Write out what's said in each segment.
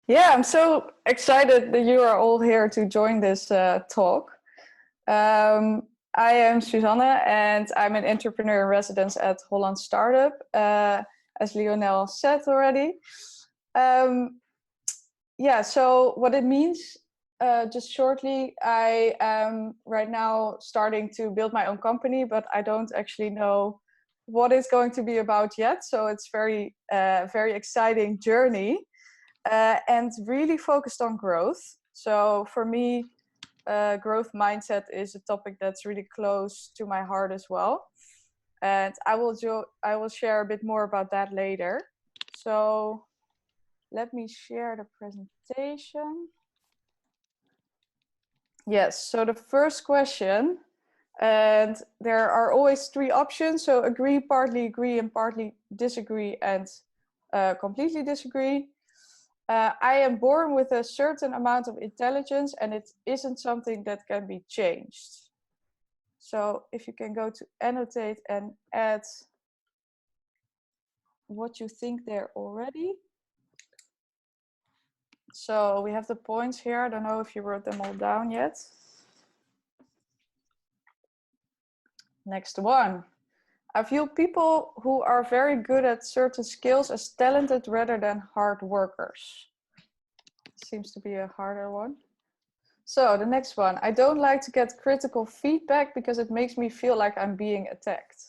Yeah, I'm so excited that you are all here to join this talk. I am Suzanne and I'm an entrepreneur in residence at Holland Startup, as Lionel said already. Yeah, so what it means, just shortly, I am right now starting to build my own company, but I don't actually know what it's going to be about yet. So it's very exciting journey. And really focused on growth. So for me, growth mindset is a topic that's really close to my heart as well. And I will share a bit more about that later. So let me share the presentation. Yes, so the first question, and there are always three options. So agree, and partly disagree, and completely disagree. I am born with a certain amount of intelligence and it isn't something that can be changed. So if you can go to annotate and add what you think there already. So we have the points here. I don't know if you wrote them all down yet. Next one. I view people who are very good at certain skills as talented rather than hard workers. Seems to be a harder one. So the next one, I don't like to get critical feedback because it makes me feel like I'm being attacked.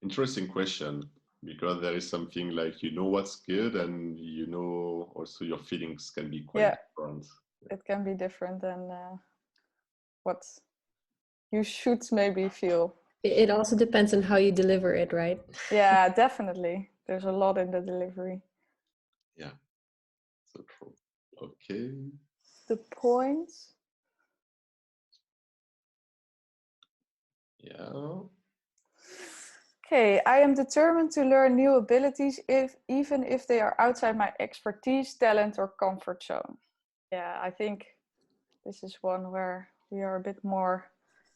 Interesting question, because there is something like, you know what's good and you know also your feelings can be quite different. It can be different than what you should maybe feel. It also depends on how you deliver it, right? Yeah, definitely. There's a lot in the delivery. Yeah, so true. Okay. The points. Yeah. Okay, I am determined to learn new abilities even if they are outside my expertise, talent, or comfort zone. Yeah, I think this is one where we are a bit more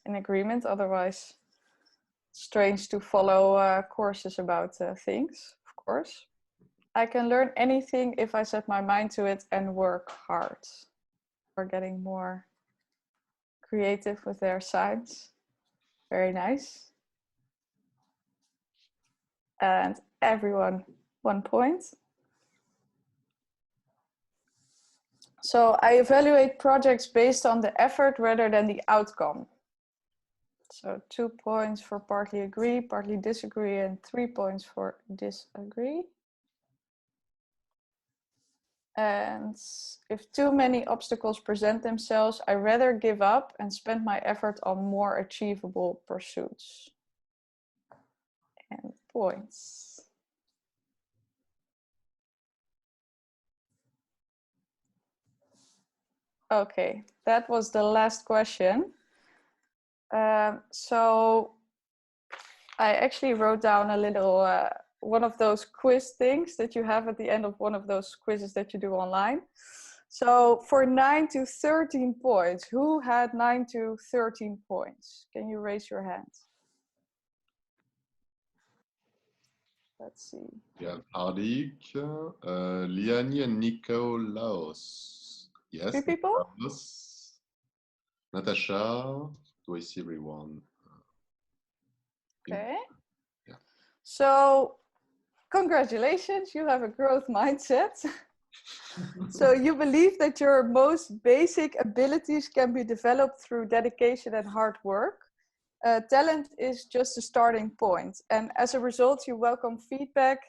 in agreement. Otherwise, it's strange to follow courses about things, of course. I can learn anything if I set my mind to it and work hard. We're getting more creative with their signs. Very nice. And everyone 1 point. So I evaluate projects based on the effort rather than the outcome. So 2 points for partly agree, partly disagree, and 3 points for disagree. And if too many obstacles present themselves, I rather give up and spend my effort on more achievable pursuits. And points. Okay, that was the last question. So I actually wrote down a little, one of those quiz things that you have at the end of one of those quizzes that you do online. So for 9 to 13 points, who had 9 to 13 points? Can you raise your hand? Let's see. Yeah, Hardik, Liani and Nikolaos. Yes. 3 people? Nikolaos. Natasha, do I see everyone? Okay. Yeah. So congratulations, you have a growth mindset. So you believe that your most basic abilities can be developed through dedication and hard work. Talent is just a starting point. And as a result, you welcome feedback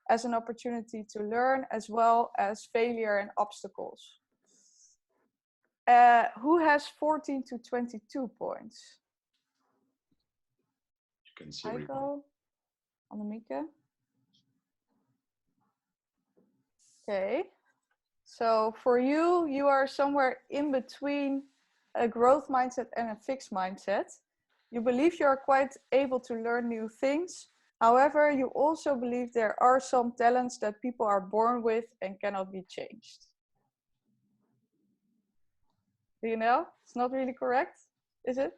as an opportunity to learn, as well as failure and obstacles. Who has 14 to 22 points? You can see Heiko, Annemieke. Okay. So for you, you are somewhere in between a growth mindset and a fixed mindset. You believe you are quite able to learn new things. However, you also believe there are some talents that people are born with and cannot be changed. Do you know? It's not really correct, is it?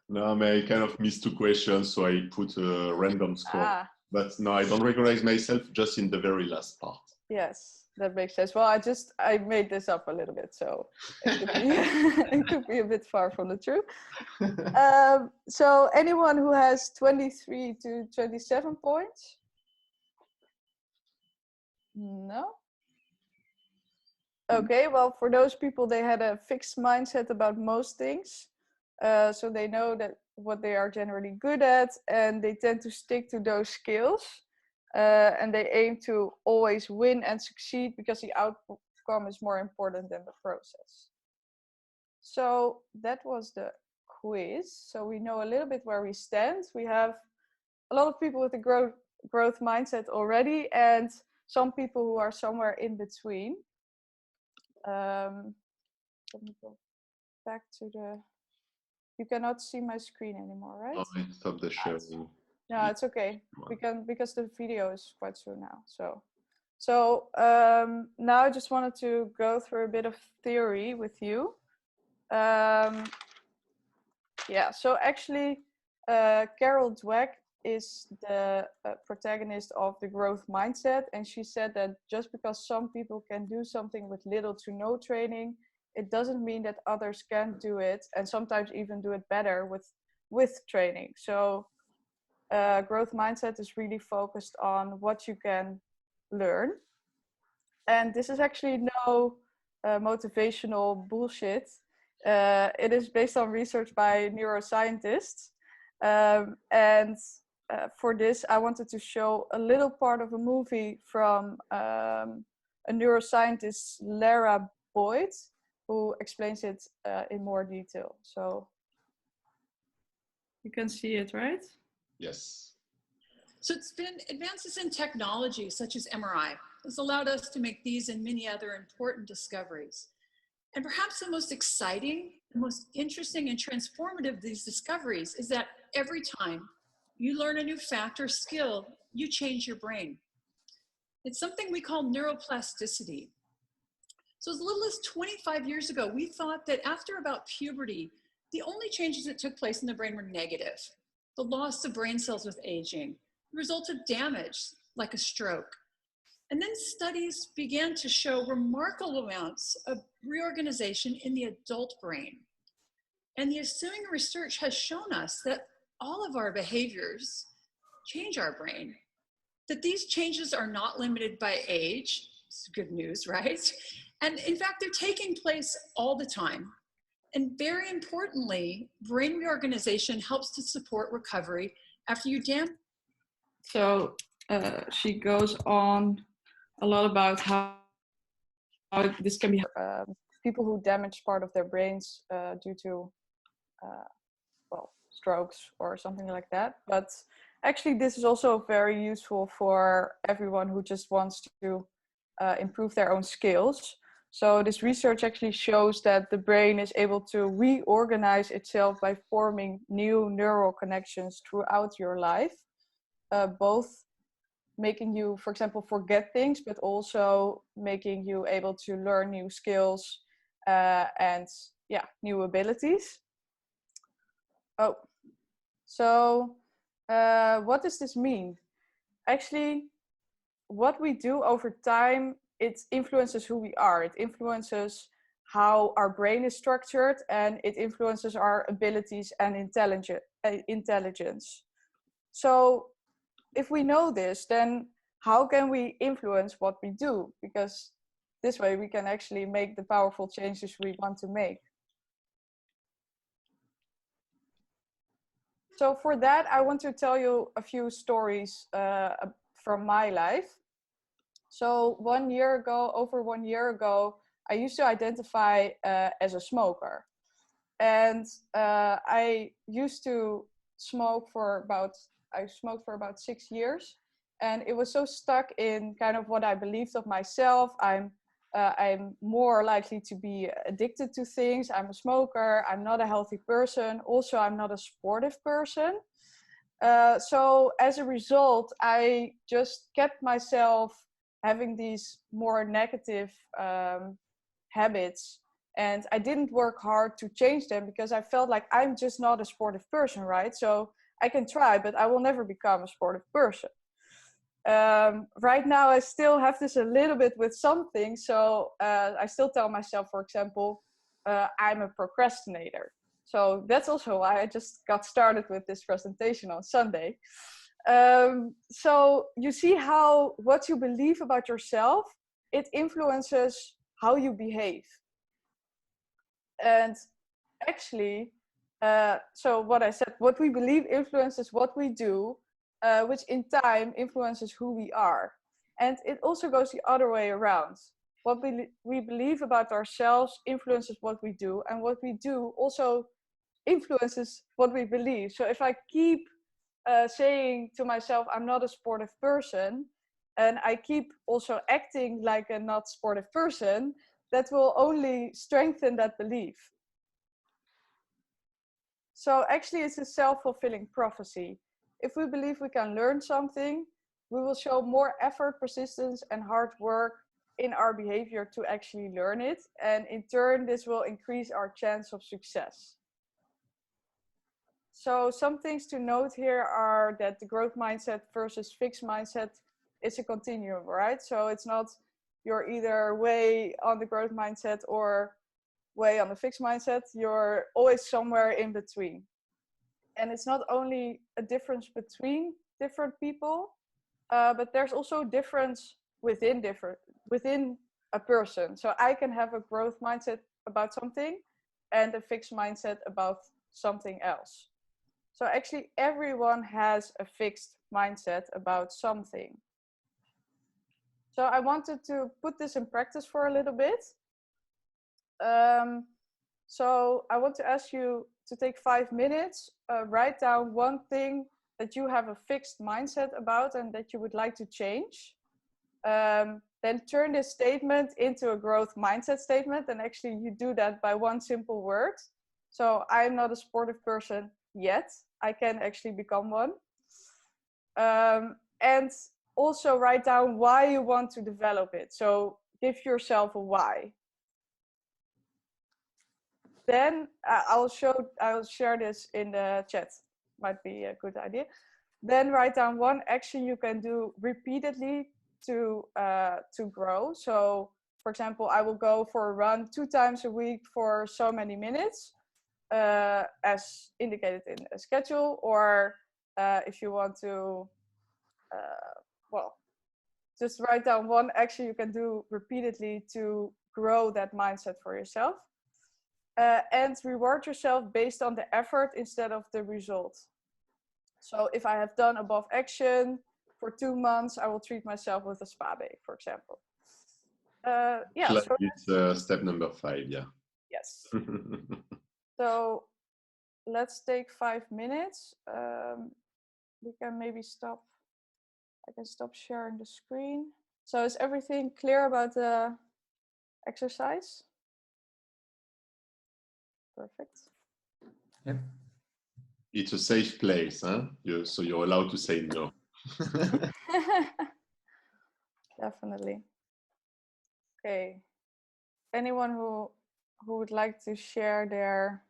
No, I kind of missed 2 questions, so I put a random score. But no, I don't recognize myself just in the very last part. Yes. that makes sense. Well, I made this up a little bit, so it could be, it could be a bit far from the truth. So anyone who has 23 to 27 points? No? Okay, well, for those people, they had a fixed mindset about most things. So they know that what they are generally good at, and they tend to stick to those skills. And they aim to always win and succeed because the outcome is more important than the process. So that was the quiz. So we know a little bit where we stand. We have a lot of people with a growth mindset already, and some people who are somewhere in between. Let me go back to the. You cannot see my screen anymore, right? Oh, I stopped the sharing. No, it's okay. We can, because the video is quite soon now. So now I just wanted to go through a bit of theory with you. Yeah, so actually, Carol Dweck is the protagonist of the growth mindset, and she said that just because some people can do something with little to no training, it doesn't mean that others can't do it, and sometimes even do it better with training. So growth mindset is really focused on what you can learn, and this is actually no motivational bullshit. It is based on research by neuroscientists. And for this, I wanted to show a little part of a movie from a neuroscientist, Lara Boyd, who explains it in more detail. So you can see it, right? Yes. So it's been advances in technology such as MRI has allowed us to make these and many other important discoveries. And perhaps the most exciting, the most interesting and transformative of these discoveries is that every time you learn a new fact or skill, you change your brain. It's something we call neuroplasticity. So as little as 25 years ago, we thought that after about puberty, the only changes that took place in the brain were negative. The loss of brain cells with aging, the result of damage like a stroke. And then studies began to show remarkable amounts of reorganization in the adult brain. And the ensuing research has shown us that all of our behaviors change our brain, that these changes are not limited by age. It's good news, right? And in fact, they're taking place all the time. And very importantly, brain reorganization helps to support recovery after you damage. So she goes on a lot about how this can be people who damage part of their brains due to well, strokes or something like that. But actually, this is also very useful for everyone who just wants to improve their own skills. So this research actually shows that the brain is able to reorganize itself by forming new neural connections throughout your life, both making you, for example, forget things, but also making you able to learn new skills and yeah, new abilities. Oh, so what does this mean? Actually, what we do over time, it influences who we are. It influences how our brain is structured, and it influences our abilities and intelligence. So if we know this, then how can we influence what we do? Because this way we can actually make the powerful changes we want to make. So for that, I want to tell you a few stories from my life. So over 1 year ago, I used to identify as a smoker. And I used to smoke for about 6 years. And it was so stuck in kind of what I believed of myself. I'm more likely to be addicted to things. I'm a smoker. I'm not a healthy person. Also, I'm not a sportive person. So as a result, I just kept myself having these more negative habits. And I didn't work hard to change them because I felt like I'm just not a sportive person, right? So I can try, but I will never become a sportive person. Right now I still have this a little bit with something. So I still tell myself, for example, I'm a procrastinator. So that's also why I just got started with this presentation on Sunday. So you see how what you believe about yourself, it influences how you behave. And actually, so what I said, what we believe influences what we do, which in time influences who we are. And it also goes the other way around. What we believe about ourselves influences what we do, and what we do also influences what we believe. So if I keep saying to myself, I'm not a sportive person, and I keep also acting like a not sportive person, that will only strengthen that belief. So actually it's a self-fulfilling prophecy. If we believe we can learn something, we will show more effort, persistence, and hard work in our behavior to actually learn it. And in turn, this will increase our chance of success. So some things to note here are that the growth mindset versus fixed mindset is a continuum, right? So it's not you're either way on the growth mindset or way on the fixed mindset. You're always somewhere in between. And it's not only a difference between different people, but there's also difference within a person. So I can have a growth mindset about something and a fixed mindset about something else. So actually everyone has a fixed mindset about something. So I wanted to put this in practice for a little bit. So I want to ask you to take 5 minutes, write down one thing that you have a fixed mindset about and that you would like to change. Then turn this statement into a growth mindset statement. And actually you do that by one simple word. So I'm not a sportive person yet. I can actually become one. And also write down why you want to develop it. So give yourself a why. Then I'll share this in the chat. Might be a good idea. Then write down one action you can do repeatedly to grow. So, for example, I will go for a run 2 times a week for so many minutes, as indicated in a schedule. Or if you want to, well, just write down one action you can do repeatedly to grow that mindset for yourself. And reward yourself based on the effort instead of the result. So if I have done above action for 2 months, I will treat myself with a spa day, for example. Yeah. Like so it's step number 5, yeah. Yes. So let's take 5 minutes. We can maybe stop. I can stop sharing the screen. So is everything clear about the exercise? Perfect. Yep. It's a safe place, huh? So you're allowed to say no. Definitely. Okay. Anyone who would like to share their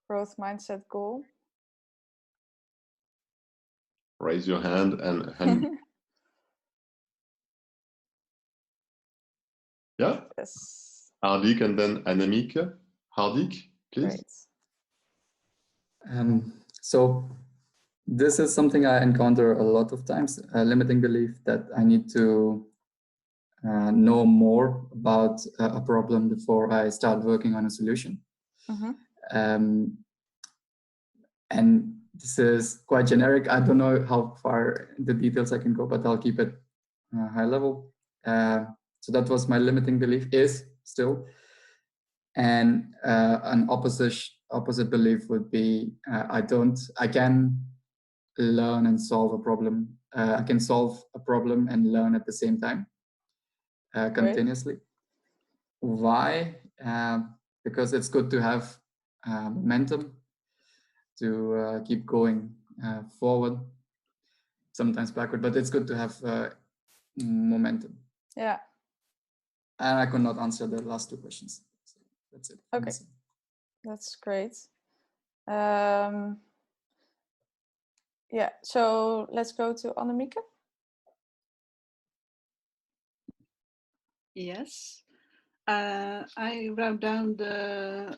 growth mindset goal? Raise your hand and yeah. Yes. Hardik and then Annemieke. Hardik, please. Great. So this is something I encounter a lot of times, a limiting belief that I need to know more about a problem before I start working on a solution. Mm-hmm. And this is quite generic. I don't know how far the details I can go, but I'll keep it high level. So that was my limiting belief, is still. And an opposite belief would be I can learn and solve a problem. I can solve a problem and learn at the same time, continuously. Why? Because it's good to have momentum to keep going forward, sometimes backward, but it's good to have momentum. Yeah. And I could not answer the last 2 questions. So that's it. Okay. That's great. Yeah, so let's go to Annemieke. Yes. I wrote down the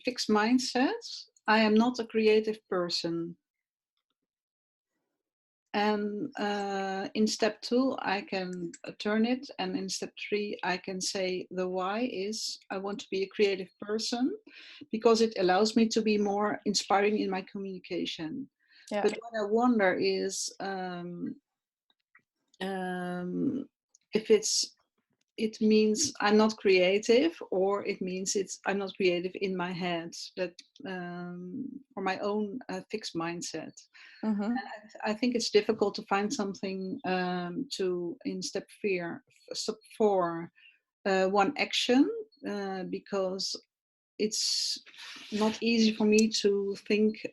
fixed mindset. I am not a creative person. And in step 2, I can turn it. And in step 3, I can say the why is I want to be a creative person because it allows me to be more inspiring in my communication. Yeah. But what I wonder is if it means I'm not creative, or it means I'm not creative in my head. That for my own fixed mindset. Mm-hmm. And I think it's difficult to find something to in step 4, one action, because it's not easy for me to think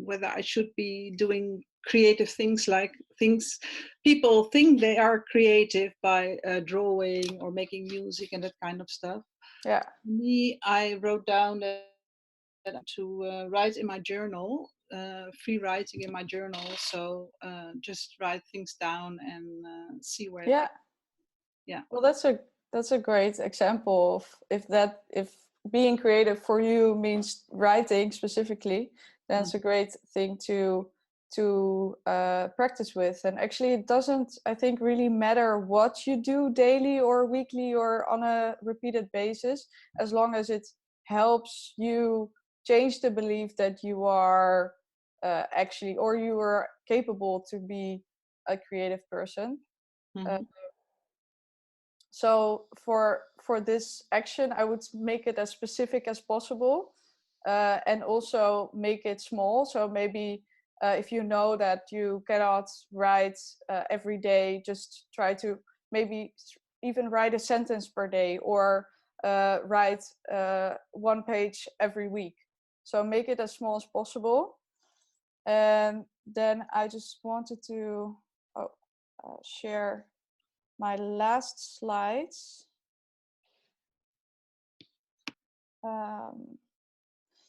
whether I should be doing creative things, like things people think they are creative by drawing or making music and that kind of stuff. Yeah. Me, I wrote down that to write in my journal, free writing in my journal. So just write things down and see where. Yeah. Yeah. Well, that's a great example of if being creative for you means writing specifically, then it's a great thing to practice with. And actually, it doesn't, I think, really matter what you do daily or weekly or on a repeated basis, as long as it helps you change the belief that you are actually, or you are capable to be a creative person. Mm-hmm. So for this action, I would make it as specific as possible, and also make it small. So maybe if you know that you cannot write every day, just try to maybe even write a sentence per day, or write 1 page every week. So make it as small as possible. And then I just wanted to share my last slides.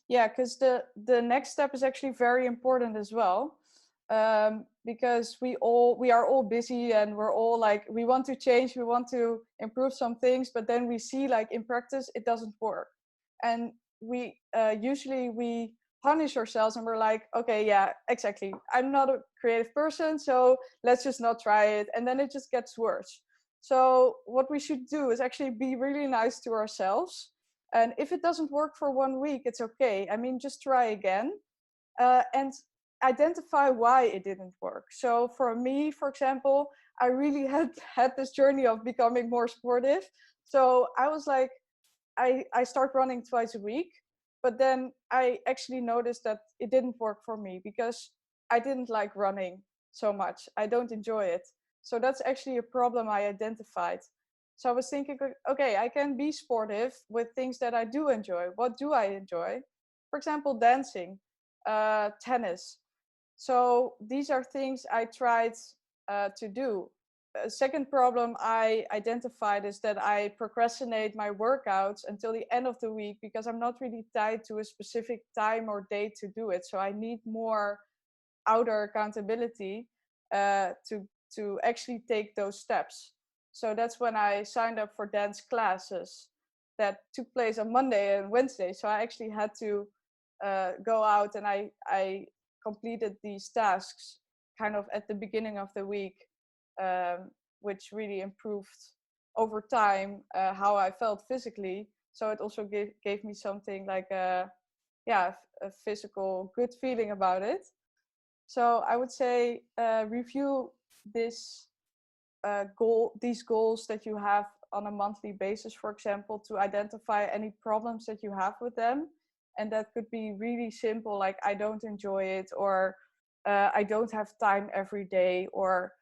Yeah, because the next step is actually very important as well, because we are all busy, and we're all like, we want to change, we want to improve some things, but then we see like in practice it doesn't work, and we usually we punish ourselves, and we're like, okay, yeah, exactly, I'm not a creative person, so let's just not try it, and then it just gets worse. So what we should do is actually be really nice to ourselves. And if it doesn't work for 1 week, it's okay. I mean, just try again, and identify why it didn't work. So for me, for example, I really had this journey of becoming more sportive. So I was like, I start running twice a week, but then I actually noticed that it didn't work for me because I didn't like running so much. I don't enjoy it. So that's actually a problem I identified. So I was thinking, okay, I can be sportive with things that I do enjoy. What do I enjoy? For example, dancing, tennis. So these are things I tried to do. A second problem I identified is that I procrastinate my workouts until the end of the week because I'm not really tied to a specific time or date to do it. So I need more outer accountability to actually take those steps. So that's when I signed up for dance classes that took place on Monday and Wednesday. So I actually had to go out, and I completed these tasks kind of at the beginning of the week, which really improved over time how I felt physically. So it also gave me something like a physical good feeling about it. So I would say review these goals that you have on a monthly basis, for example, to identify any problems that you have with them. And that could be really simple, like I don't enjoy it, or I don't have time every day, or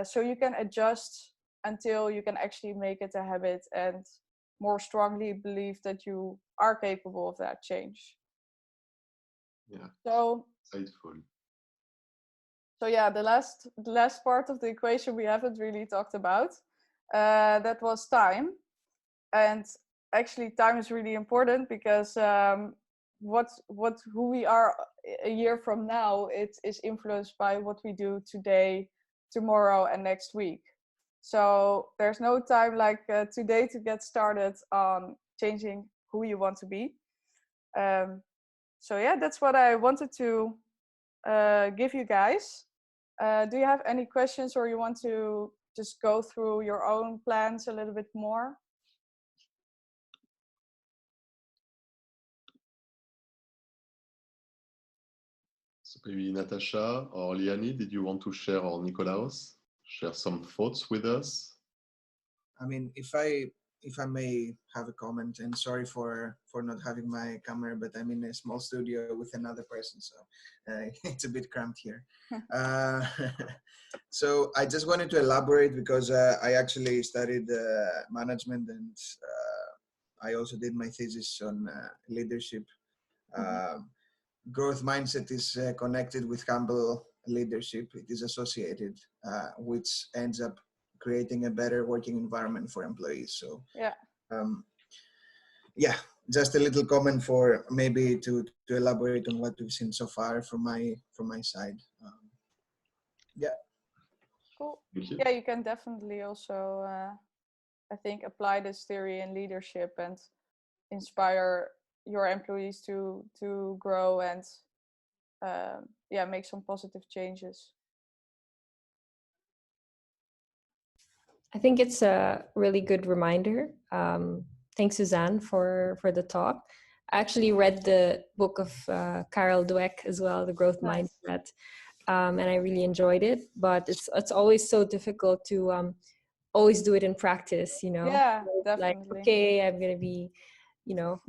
so you can adjust until you can actually make it a habit and more strongly believe that you are capable of that change. Yeah. So Insightful. So yeah, the last part of the equation we haven't really talked about. That was time, and actually time is really important because who we are a year from now, it is influenced by what we do today, tomorrow, and next week. So there's no time like today to get started on changing who you want to be. So yeah, that's what I wanted to give you guys. Do you have any questions, or you want to just go through your own plans a little bit more? So maybe Natasha or Liani, did you want to share, or Nikolaos, share some thoughts with us? I mean, if I may have a comment, and sorry for not having my camera, but I'm in a small studio with another person, so it's a bit cramped here. So I just wanted to elaborate because I actually studied management, and I also did my thesis on leadership. Growth mindset is connected with humble leadership. It is associated, which ends up creating a better working environment for employees. So yeah, just a little comment for maybe to elaborate on what we've seen so far from my side. Yeah. Cool. Yeah, you can definitely also, I think, apply this theory in leadership and inspire your employees to grow and yeah, make some positive changes. I think it's a really good reminder. Thanks, Suzanne, for the talk. I actually read the book of Carol Dweck as well, The Growth Mindset, and I really enjoyed it. But it's always so difficult to always do it in practice, you know. Yeah, definitely. Like, okay, I'm gonna be, you know,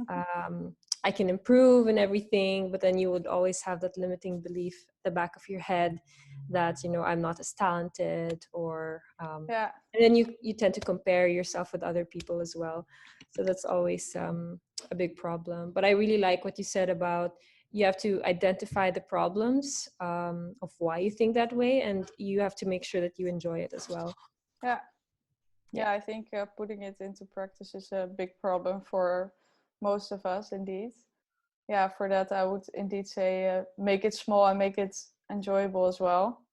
I can improve and everything, but then you would always have that limiting belief at the back of your head that, you know, I'm not as talented, or yeah. And then you tend to compare yourself with other people as well. So that's always a big problem. But I really like what you said about you have to identify the problems of why you think that way, and you have to make sure that you enjoy it as well. Yeah, I think putting it into practice is a big problem for most of us, indeed. Yeah, for that I would indeed say make it small and make it enjoyable as well.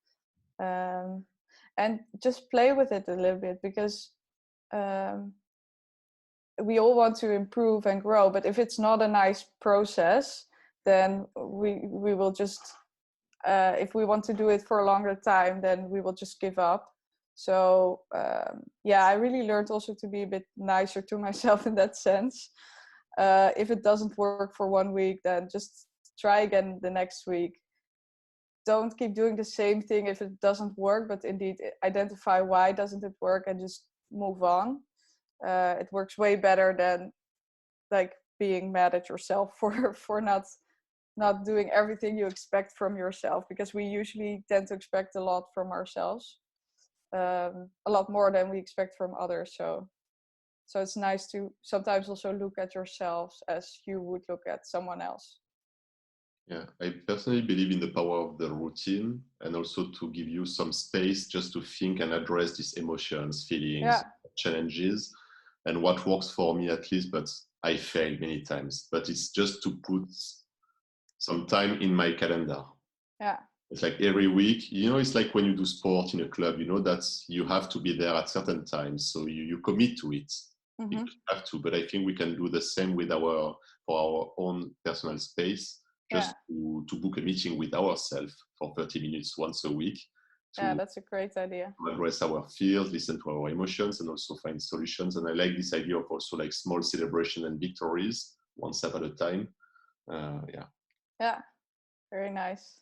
And just play with it a little bit, because we all want to improve and grow, but if it's not a nice process, then we will just, if we want to do it for a longer time, then we will just give up. So yeah, I really learned also to be a bit nicer to myself in that sense. If it doesn't work for 1 week, then just try again the next week. Don't keep doing the same thing if it doesn't work, but indeed identify why doesn't it work and just move on. It works way better than like being mad at yourself for not doing everything you expect from yourself, because we usually tend to expect a lot from ourselves, a lot more than we expect from others. So it's nice to sometimes also look at yourselves as you would look at someone else. Yeah, I personally believe in the power of the routine, and also to give you some space just to think and address these emotions, feelings, challenges, and what works for me at least, but I fail many times. But it's just to put some time in my calendar. Yeah. It's like every week, you know, it's like when you do sport in a club, you know, that you have to be there at certain times. So you commit to it. You have to, but I think we can do the same with for our own personal space. Just to book a meeting with ourselves for 30 minutes once a week. Yeah, that's a great idea. To address our fears, listen to our emotions, and also find solutions. And I like this idea of also like small celebration and victories, one step at a time. Yeah, very nice.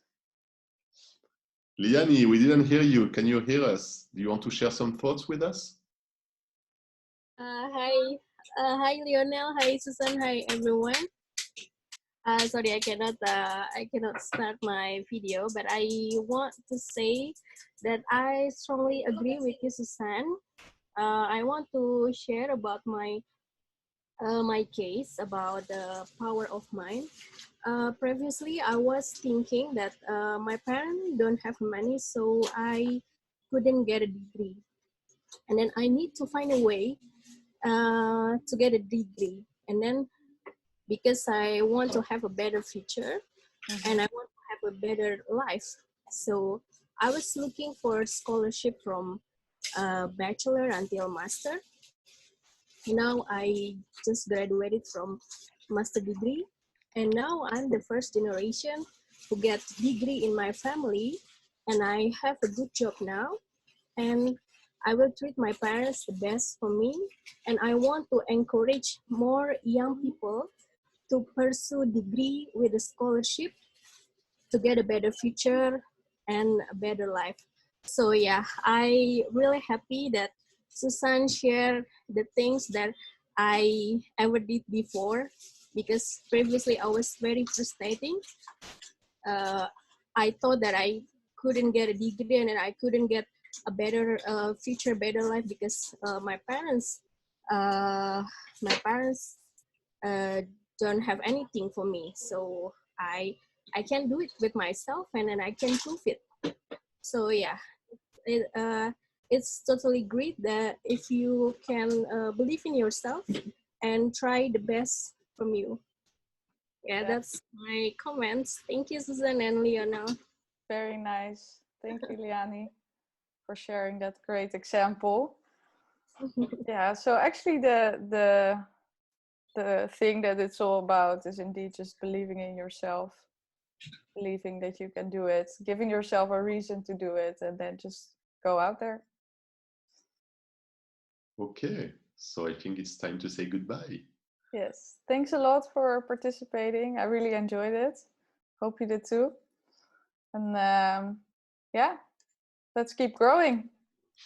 Liani, we didn't hear you. Can you hear us? Do you want to share some thoughts with us? Hi, Lionel. Hi, Susan. Hi, everyone. Sorry, I cannot start my video, but I want to say that I strongly agree with you, Suzanne. I want to share about my case about the power of mind. Previously, I was thinking that my parents don't have money, so I couldn't get a degree, and then I need to find a way to get a degree, and then because I want to have a better future and I want to have a better life. So I was looking for scholarship from bachelor until master. Now I just graduated from master degree, and now I'm the first generation who gets degree in my family, and I have a good job now, and I will treat my parents the best for me, and I want to encourage more young people to pursue degree with a scholarship to get a better future and a better life. So yeah, I really happy that Suzanne shared the things that I ever did before, because previously I was very frustrating. I thought that I couldn't get a degree and I couldn't get a better future, better life, because my parents don't have anything for me. So I can do it with myself, and then I can prove it. So yeah, it's totally great that if you can believe in yourself and try the best from you. Yeah, that's my comments. Thank you, Suzanne and Lionel. Very nice. Thank you, Liani, for sharing that great example. Yeah, so actually the thing that it's all about is indeed just believing in yourself, believing that you can do it, giving yourself a reason to do it, and then just go out there. Okay, so I think it's time to say goodbye. Yes, thanks a lot for participating. I really enjoyed it. Hope you did too. And yeah, let's keep growing.